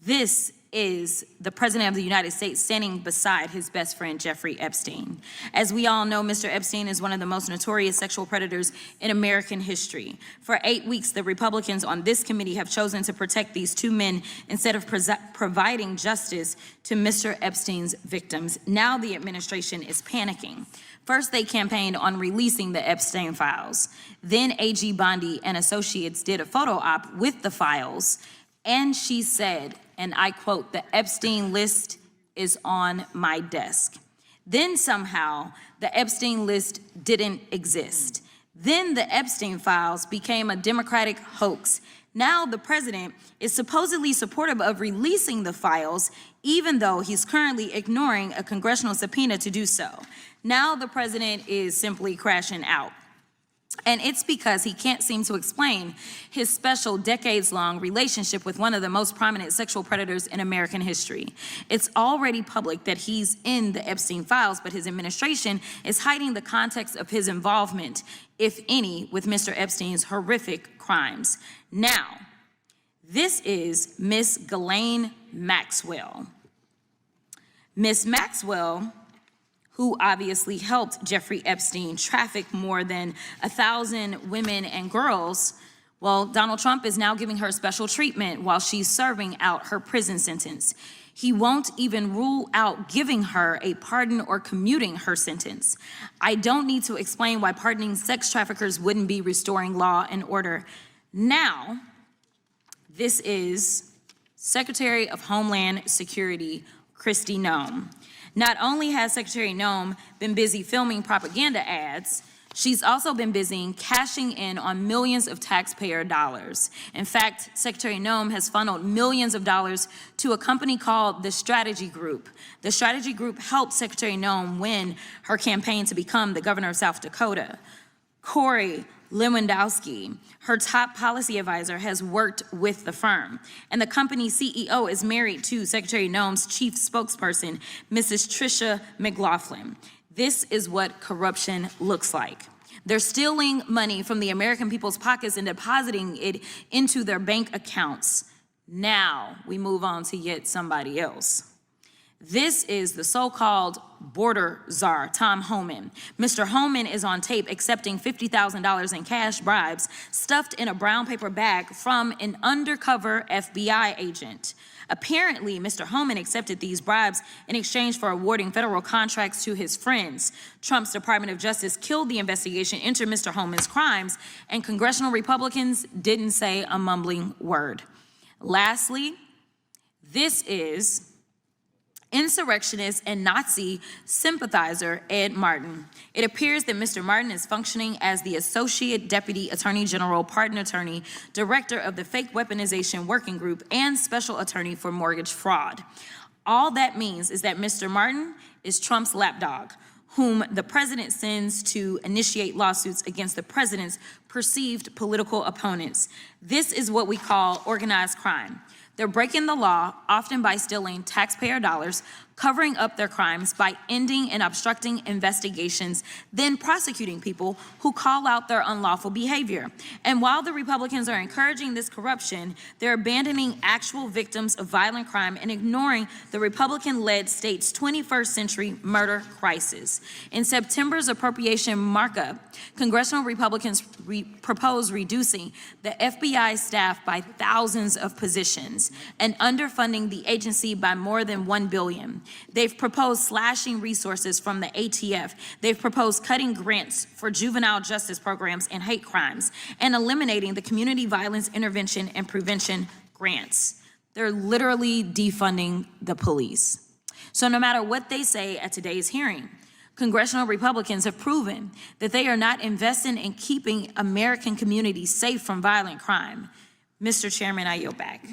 This is the President of the United States standing beside his best friend, Jeffrey Epstein. As we all know, Mr. Epstein is one of the most notorious sexual predators in American history. For 8 weeks, the Republicans on this committee have chosen to protect these two men instead of providing justice to Mr. Epstein's victims. Now the administration is panicking. First, they campaigned on releasing the Epstein files. Then AG Bondi and Associates did a photo op with the files, and she said, and I quote, "The Epstein list is on my desk." Then somehow the Epstein list didn't exist. Then the Epstein files became a Democratic hoax. Now the president is supposedly supportive of releasing the files, even though he's currently ignoring a congressional subpoena to do so. Now the president is simply crashing out. And it's because he can't seem to explain his special decades-long relationship with one of the most prominent sexual predators in American history. It's already public that he's in the Epstein files, but his administration is hiding the context of his involvement, if any, with Mr. Epstein's horrific crimes. Now, this is Miss Ghislaine Maxwell. Miss Maxwell, who obviously helped Jeffrey Epstein traffic more than 1,000 women and girls, well, Donald Trump is now giving her special treatment while she's serving out her prison sentence. He won't even rule out giving her a pardon or commuting her sentence. I don't need to explain why pardoning sex traffickers wouldn't be restoring law and order. Now, this is Secretary of Homeland Security, Kristi Noem. Not only has Secretary Noem been busy filming propaganda ads, she's also been busy cashing in on millions of taxpayer dollars. In fact, Secretary Noem has funneled millions of dollars to a company called the Strategy Group. The Strategy Group helped Secretary Noem win her campaign to become the governor of South Dakota. Corey Lewandowski, her top policy advisor, has worked with the firm. And the company's CEO is married to Secretary Noem's chief spokesperson, Mrs. Tricia McLaughlin. This is what corruption looks like. They're stealing money from the American people's pockets and depositing it into their bank accounts. Now we move on to yet somebody else. This is the so-called border czar, Tom Homan. Mr. Homan is on tape accepting $50,000 in cash bribes stuffed in a brown paper bag from an undercover FBI agent. Apparently, Mr. Homan accepted these bribes in exchange for awarding federal contracts to his friends. Trump's Department of Justice killed the investigation into Mr. Homan's crimes, and congressional Republicans didn't say a mumbling word. Lastly, this is insurrectionist and Nazi sympathizer Ed Martin. It appears that Mr. Martin is functioning as the Associate Deputy Attorney General, Pardon Attorney, Director of the Fake Weaponization Working Group, and Special Attorney for Mortgage Fraud. All that means is that Mr. Martin is Trump's lapdog, whom the president sends to initiate lawsuits against the president's perceived political opponents. This is what we call organized crime. They're breaking the law, often by stealing taxpayer dollars, covering up their crimes by ending and obstructing investigations, then prosecuting people who call out their unlawful behavior. And while the Republicans are encouraging this corruption, they're abandoning actual victims of violent crime and ignoring the Republican-led state's 21st century murder crisis. In September's appropriation markup, congressional Republicans proposed reducing the FBI staff by thousands of positions and underfunding the agency by more than $1 billion. They've proposed slashing resources from the ATF. They've proposed cutting grants for juvenile justice programs and hate crimes and eliminating the community violence intervention and prevention grants. They're literally defunding the police. So no matter what they say at today's hearing, congressional Republicans have proven that they are not investing in keeping American communities safe from violent crime. Mr. Chairman, I yield back.